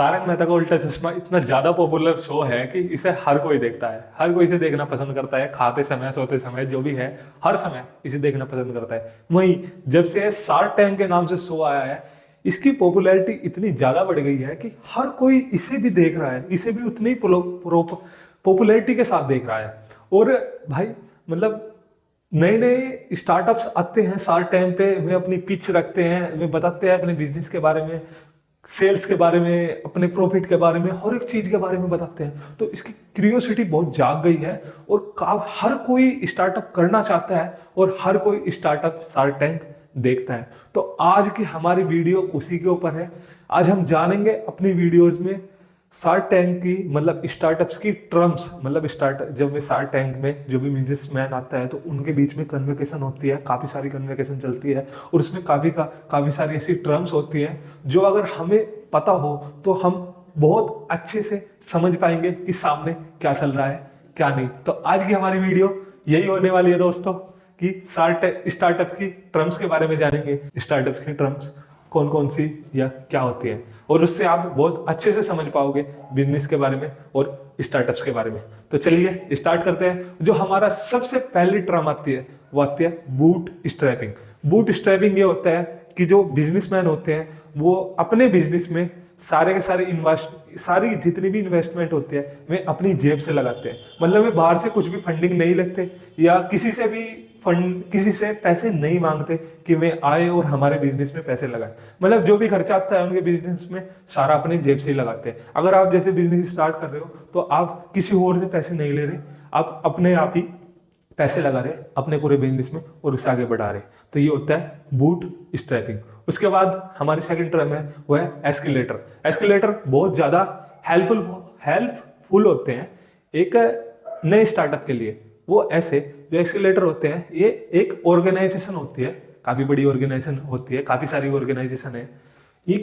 तारक मेहता का उल्टा चश्मा इतना ज्यादा पॉपुलर शो है कि इसे हर कोई देखता है, हर कोई इसे देखना पसंद करता है, खाते समय सोते समय जो भी है, हर समय इसे देखना पसंद करता है। वहीं जब से शार्क टैंक के नाम से शो आया है, इसकी पॉपुलैरिटी इतनी ज्यादा बढ़ गई है कि हर कोई इसे भी देख रहा है, इसे भी उतनी पॉपुलैरिटी के साथ देख रहा है। और भाई मतलब नए नए स्टार्टअप्स आते हैं शार्क टैंक पे, वे अपनी पिच रखते हैं, वे बताते हैं अपने बिजनेस के बारे में, सेल्स के बारे में, अपने प्रॉफिट के बारे में, हर एक चीज के बारे में बताते हैं। तो इसकी क्यूरियोसिटी बहुत जाग गई है और हर कोई स्टार्टअप करना चाहता है और हर कोई स्टार्टअप शार्क टैंक देखता है। तो आज की हमारी वीडियो उसी के ऊपर है। आज हम जानेंगे अपनी वीडियोस में शार्क टैंक की मतलब स्टार्टअप्स की टर्म्स, मतलब स्टार्ट जब में शार्क टैंक में जो भी बिजनेसमैन आता है तो उनके बीच में कन्वर्सेशन होती है, काफ़ी सारी कन्वर्सेशन चलती है और उसमें काफ़ी सारी ऐसी टर्म्स होती हैं जो अगर हमें पता हो तो हम बहुत अच्छे से समझ पाएंगे कि सामने क्या चल रहा है क्या नहीं। तो आज की हमारी वीडियो यही होने वाली है दोस्तों कि स्टार्टअप की टर्म्स के बारे में जानेंगे, स्टार्टअप की टर्म्स कौन कौन सी या क्या होती है, और उससे आप बहुत अच्छे से समझ पाओगे बिजनेस के बारे में और स्टार्टअप्स के बारे में। तो चलिए स्टार्ट करते हैं। जो हमारा सबसे पहली टर्म आती है वो आती है बूट स्ट्रैपिंग। बूट स्ट्रैपिंग ये होता है कि जो बिजनेसमैन होते हैं वो अपने बिजनेस में सारे के सारे सारी जितनी भी इन्वेस्टमेंट होती है वे अपनी जेब से लगाते हैं। मतलब वे बाहर से कुछ भी फंडिंग नहीं लगते या किसी से पैसे नहीं मांगते कि वे आए और हमारे बिजनेस में पैसे लगाए। मतलब जो भी खर्चा आता है उनके बिजनेस में सारा अपने जेब से ही लगाते हैं। अगर आप जैसे बिजनेस स्टार्ट कर रहे हो तो आप किसी और से पैसे नहीं ले रहे, आप अपने आप ही पैसे लगा रहे अपने पूरे बिजनेस में और उसे आगे बढ़ा रहे। तो ये होता है बूट स्ट्रैपिंग। उसके बाद हमारी सेकंड टर्म है वो है एस्केलेटर। एस्केलेटर बहुत ज्यादा हेल्पफुल होते हैं एक नए स्टार्टअप के लिए। वो ऐसे जो एस्केलेटर होते हैं ये एक ऑर्गेनाइजेशन होती है, काफी बड़ी ऑर्गेनाइजेशन होती है, काफी सारी ऑर्गेनाइजेशन है। ये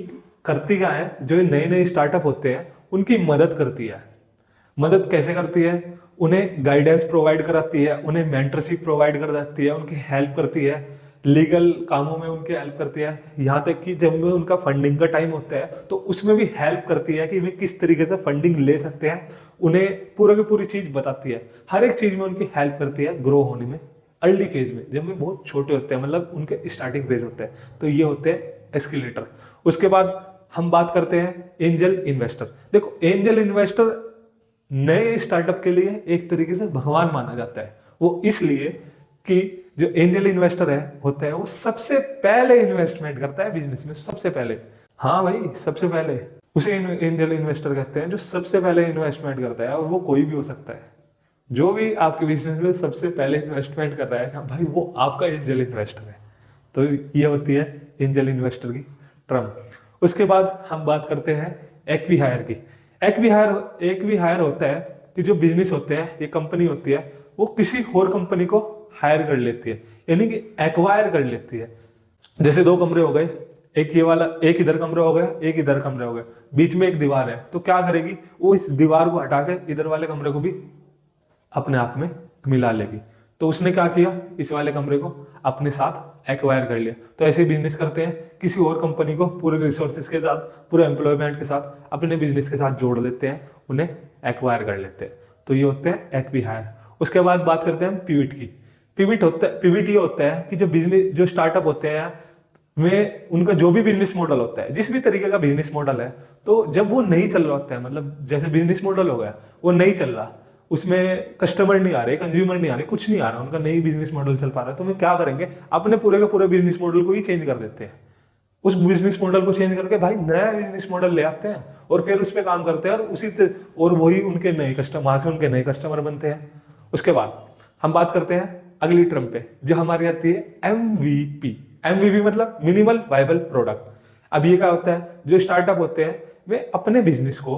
करती क्या है, जो नए नए स्टार्टअप होते हैं उनकी मदद करती है। मदद कैसे करती है, उन्हें गाइडेंस प्रोवाइड कराती है, उन्हें मेंटरशिप प्रोवाइड कराती है, उनकी हेल्प करती है, लीगल कामों में उनकी हेल्प करती है। यहाँ तक कि जब में उनका फंडिंग का टाइम होता है तो उसमें भी हेल्प करती है कि वे किस तरीके से फंडिंग ले सकते हैं। उन्हें पूरा की पूरी चीज बताती है, हर एक चीज में उनकी हेल्प करती है ग्रो होने में। अर्ली फेज में जब वे बहुत छोटे होते हैं, मतलब उनके स्टार्टिंग फेज होते हैं, तो ये होते हैं एस्केलेटर। उसके बाद हम बात करते हैं एंजल इन्वेस्टर। देखो एंजल इन्वेस्टर नए स्टार्टअप के लिए एक तरीके से भगवान माना जाता है। वो इसलिए कि जो एंजल इन्वेस्टर है होता है वो सबसे पहले इन्वेस्टमेंट करता है बिजनेस में, सबसे पहले। हाँ भाई, सबसे पहले उसे एंजल इन्वेस्टर कहते हैं जो सबसे पहले इन्वेस्टमेंट करता है। और वो कोई भी हो सकता है, जो भी आपके बिजनेस में सबसे पहले इन्वेस्टमेंट कर रहा है भाई वो आपका एंजल इन्वेस्टर है। तो ये होती है एंजल इन्वेस्टर की टर्म। उसके बाद हम बात करते हैं एक्वी-हायर की। एक्वी-हायर होता है कि जो बिजनेस होते हैं, ये कंपनी होती है, वो किसी और कंपनी को हायर कर लेती है, यानी कि एक्वायर कर लेती है। जैसे दो कमरे हो गए, एक ये वाला, एक इधर कमरा हो गया, एक इधर कमरा हो गया, बीच में एक दीवार है, तो क्या करेगी वो इस दीवार को हटा के इधर वाले कमरे को भी अपने आप में मिला लेगी। तो उसने क्या किया, इस वाले कमरे को अपने साथ एक्वायर कर लिया। तो ऐसे बिजनेस करते हैं, किसी और कंपनी को पूरे रिसोर्सेज के साथ, पूरे एम्प्लॉयमेंट के साथ अपने बिजनेस के साथ जोड़ लेते हैं, उन्हें एक्वायर कर लेते हैं। तो ये होते हैं एक्वी-हायर। उसके बाद बात करते हैं पिविट की। पिविट ये होता है कि जो स्टार्टअप होते हैं वे, उनका जो भी बिजनेस मॉडल होता है, जिस भी तरीके का बिजनेस मॉडल है, तो जब वो नहीं चल रहा होता है, मतलब जैसे बिजनेस मॉडल हो गया वो नहीं चल रहा, उसमें कस्टमर नहीं आ रहे, कंज्यूमर नहीं आ रहे, कुछ नहीं आ रहा, उनका नई बिजनेस मॉडल चल पा रहा है, तो वे क्या करेंगे, अपने पूरे के पूरे बिजनेस मॉडल को ही चेंज कर देते हैं। उस बिजनेस मॉडल को चेंज करके भाई नया बिजनेस मॉडल ले आते हैं और फिर उस पर काम करते हैं, और वही उनके नए कस्टमर, वहां से उनके नए कस्टमर बनते हैं। उसके बाद हम बात करते हैं अगली टर्म पे, जो हमारी आती है एमवीपी। एमवीपी मतलब मिनिमल वायबल प्रोडक्ट। अब ये क्या होता है, जो स्टार्टअप होते हैं वे अपने बिजनेस को,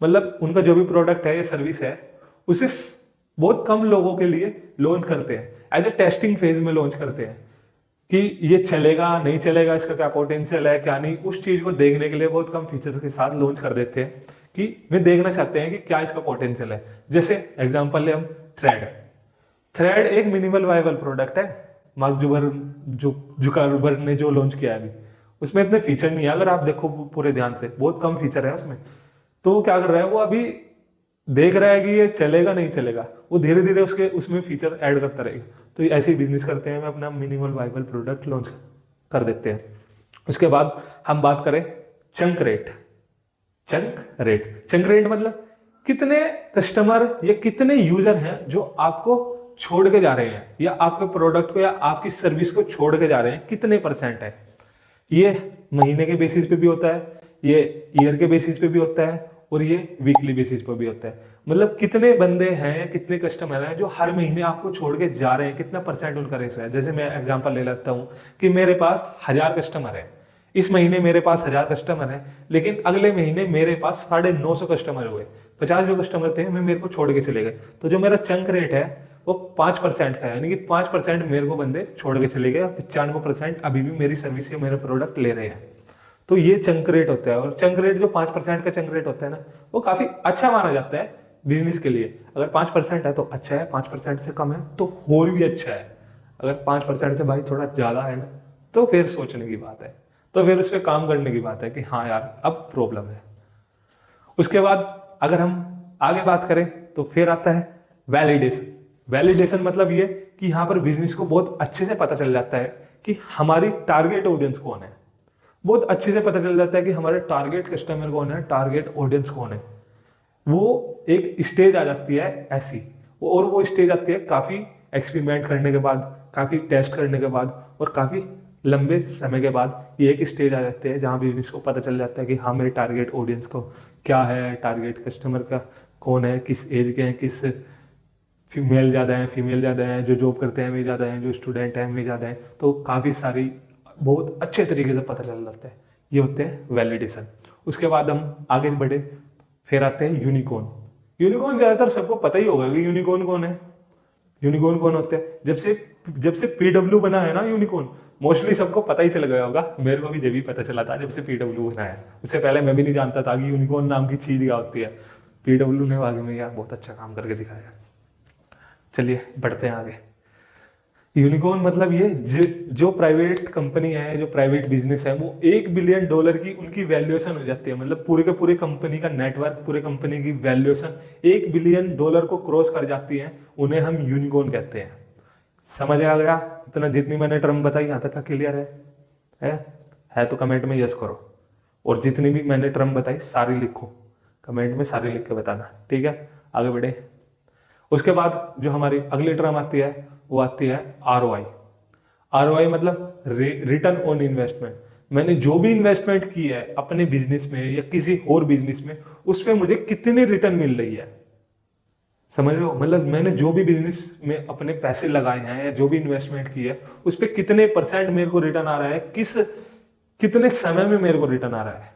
मतलब उनका जो भी प्रोडक्ट है या सर्विस है, उसे बहुत कम लोगों के लिए लॉन्च करते हैं, एज ए टेस्टिंग फेज में लॉन्च करते हैं कि ये चलेगा नहीं चलेगा, इसका क्या पोटेंशियल है क्या नहीं, उस चीज को देखने के लिए बहुत कम फीचर्स के साथ लॉन्च कर देते हैं कि वे देखना चाहते हैं कि क्या इसका पोटेंशियल है। जैसे एग्जांपल ले हम थ्रेड। थ्रेड एक मिनिमल वायबल प्रोडक्ट है, मार्क जुकरबर्ग ने जो लॉन्च किया है अभी, उसमें इतने फीचर नहीं है, अगर आप देखो पूरे ध्यान से बहुत कम फीचर है उसमें। तो वो क्या कर रहा है, वो अभी देख रहा है कि ये चलेगा नहीं चलेगा, वो धीरे धीरे उसके उसमें फीचर ऐड करता रहेगा। तो ऐसे ही बिजनेस करते हैं, हम अपना मिनिमल वाइबल प्रोडक्ट लॉन्च कर देते हैं। उसके बाद हम बात करें चंक रेट। चंक रेट मतलब कितने कस्टमर या कितने यूजर हैं जो आपको छोड़ के जा रहे हैं, या आपके प्रोडक्ट को या आपकी सर्विस को छोड़ के जा रहे हैं, कितने परसेंट है। ये महीने के बेसिस पे भी होता है, ये ईयर के बेसिस पे भी होता है, और ये वीकली बेसिस पे भी होता है। मतलब कितने बंदे हैं, कितने कस्टमर हैं जो हर महीने आपको छोड़ के जा रहे हैं, कितना परसेंट उनका रेशो है। जैसे मैं एग्जांपल ले लेता हूँ कि मेरे पास 1000 कस्टमर है, इस महीने मेरे पास 1000 कस्टमर है, लेकिन अगले महीने मेरे पास 950 कस्टमर हुए, 50 जो कस्टमर थे मैं मेरे को छोड़ के चले गए। तो जो मेरा चंक रेट है वो 5% का है, यानी कि 5% मेरे को बंदे छोड़ के चले गए, 95% अभी भी मेरी सर्विस या मेरा प्रोडक्ट ले रहे हैं। तो ये चंक रेट होता है। और चंक रेट जो 5% का चंक रेट होता है ना, वो काफी अच्छा माना जाता है बिजनेस के लिए। अगर 5% है तो अच्छा है, 5% से कम है तो और भी अच्छा है। अगर 5% से भाई थोड़ा ज्यादा है ना, तो फिर सोचने की बात है, तो फिर उस पर काम करने की बात है कि हाँ यार अब प्रॉब्लम है। उसके बाद अगर हम आगे बात करें तो फिर आता है वैलिडेशन। वैलिडेशन मतलब ये कि यहाँ पर बिजनेस को बहुत अच्छे से पता चल जाता है कि हमारी टारगेट ऑडियंस कौन है। बहुत अच्छे से पता चल जाता है कि हमारे टारगेट कस्टमर कौन है, टारगेट ऑडियंस कौन है। वो एक स्टेज आ जाती है ऐसी, और वो स्टेज आती है काफी एक्सपेरिमेंट करने के बाद, काफी टेस्ट करने के बाद, और काफी लंबे समय के बाद ये एक स्टेज आ जाती है जहाँ बिजनेस को पता चल जाता है कि हाँ मेरे टारगेट ऑडियंस को क्या है, टारगेट कस्टमर का कौन है, किस एज के हैं, किस फीमेल ज़्यादा है, फीमेल ज़्यादा है, जो जॉब करते हैं वे ज़्यादा हैं, जो स्टूडेंट हैं वे ज़्यादा हैं। तो काफ़ी सारी बहुत अच्छे तरीके से पता चल जाता है। ये होते हैं वैलिडेशन। उसके बाद हम आगे बढ़े, फिर आते हैं यूनिकॉर्न। यूनिकॉर्न ज़्यादातर सबको पता ही होगा कि यूनिकॉर्न कौन है। यूनिकॉर्न कौन होते हैं, जब से पीडब्ल्यू बना है ना यूनिकॉर्न, मोस्टली सबको पता ही चल गया होगा। मेरे को भी जब भी पता चला था जब से पीडब्ल्यू बना है, उससे पहले मैं भी नहीं जानता था कि यूनिकॉर्न नाम की चीज क्या होती है। पीडब्ल्यू ने आगे में यार बहुत अच्छा काम करके दिखाया। चलिए बढ़ते हैं आगे। यूनिकॉर्न मतलब ये जो प्राइवेट कंपनी है, जो प्राइवेट बिजनेस है, वो $1 बिलियन की उनकी वैल्यूएशन हो जाती है। मतलब पूरे के पूरे कंपनी का नेटवर्क, पूरे कंपनी की वैल्यूएशन $1 बिलियन को क्रॉस कर जाती है, उन्हें हम यूनिकॉर्न कहते हैं। समझ आ गया इतना, जितनी मैंने टर्म बताई यहाँ तक का क्लियर है तो कमेंट में यस करो, और जितनी भी मैंने टर्म बताई सारी लिखो, कमेंट में सारी लिख के बताना, ठीक है। आगे बढ़े। उसके बाद जो हमारी अगली टर्म आती है वो आती है ROI। ROI मतलब रिटर्न ऑन इन्वेस्टमेंट। मैंने जो भी इन्वेस्टमेंट की है अपने बिजनेस में या किसी और बिजनेस में, उस पर मुझे कितनी रिटर्न मिल रही है। समझ रहे हो, मतलब मैंने जो भी बिजनेस में अपने पैसे लगाए हैं या जो भी इन्वेस्टमेंट की है, उस पर कितने परसेंट मेरे को रिटर्न आ रहा है, कितने समय में मेरे को रिटर्न आ रहा है।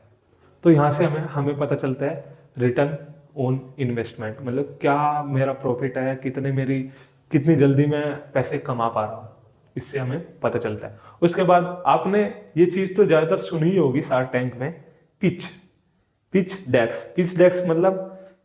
तो यहाँ से हमें पता चलता है रिटर्न ऑन इन्वेस्टमेंट, मतलब क्या मेरा प्रॉफिट है, कितनी जल्दी मैं पैसे कमा पा रहा हूँ, इससे हमें पता चलता है। उसके बाद आपने ये चीज तो ज्यादातर सुनी ही होगी शार्क टैंक में, पिच डेक्स मतलब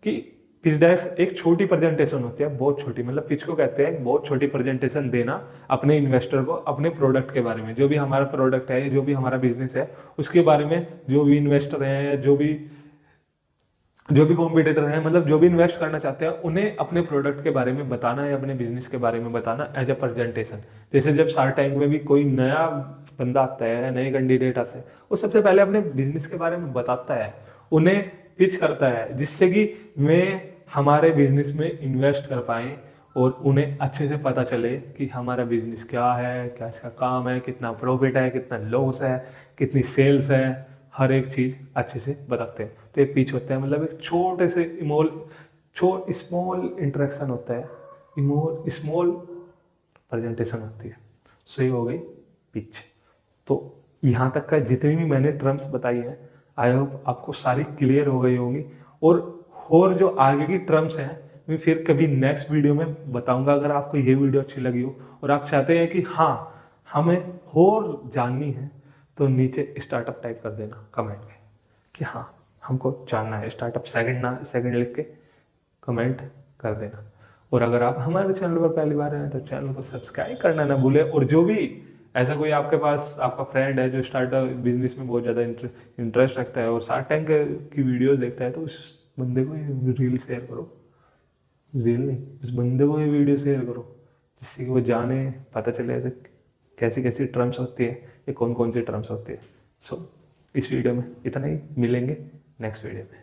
कि पिच डेक्स एक छोटी प्रेजेंटेशन होती है, बहुत छोटी, मतलब पिच को कहते हैं बहुत छोटी प्रेजेंटेशन देना अपने इन्वेस्टर को अपने प्रोडक्ट के बारे में, जो भी हमारा प्रोडक्ट है, जो भी हमारा बिजनेस है उसके बारे में। जो भी इन्वेस्टर हैं, जो भी कॉम्पिटिटर हैं, मतलब जो भी इन्वेस्ट करना चाहते हैं, उन्हें अपने प्रोडक्ट के बारे में बताना है, अपने बिजनेस के बारे में बताना एज ए प्रेजेंटेशन। जैसे जब शार्क टैंक में भी कोई नया बंदा आता है, नए कैंडिडेट आते हैं, वो सबसे पहले अपने बिजनेस के बारे में बताता है, उन्हें पिच करता है, जिससे कि वे हमारे बिजनेस में इन्वेस्ट कर पाएं और उन्हें अच्छे से पता चले कि हमारा बिजनेस क्या है, क्या इसका काम है, कितना प्रॉफिट है, कितना लॉस है, कितनी सेल्स है, हर एक चीज अच्छे से बताते हैं। तो ये पिच होता है, मतलब एक छोटे से स्मॉल इंटरेक्शन होता है, स्मॉल प्रेजेंटेशन होती है। सही हो गई पिच। तो यहाँ तक का जितनी भी मैंने टर्म्स बताई हैं, आई होप आपको सारी क्लियर हो गई होंगी। और जो आगे की टर्म्स हैं मैं फिर कभी नेक्स्ट वीडियो में बताऊंगा। अगर आपको ये वीडियो अच्छी लगी हो और आप चाहते हैं कि हाँ हमें और जाननी है, तो नीचे स्टार्टअप टाइप कर देना कमेंट में कि हाँ हमको जानना है स्टार्टअप, सेकंड लिख के कमेंट कर देना। और अगर आप हमारे चैनल पर पहली बार हैं तो चैनल को सब्सक्राइब करना ना भूलें, और जो भी ऐसा कोई आपके पास आपका फ्रेंड है जो स्टार्टअप बिजनेस में बहुत ज़्यादा इंटरेस्ट रखता है और शार्क टैंक की वीडियोस देखता है, तो उस बंदे को ये रील शेयर करो, रील नहीं, उस बंदे को ये वीडियो शेयर करो, जिससे कि वो जाने, पता चले ऐसे कैसी कैसी टर्म्स होती है, ये कौन कौन सी टर्म्स होती है। सो इस वीडियो में इतना ही, मिलेंगे नेक्स्ट वीडियो में।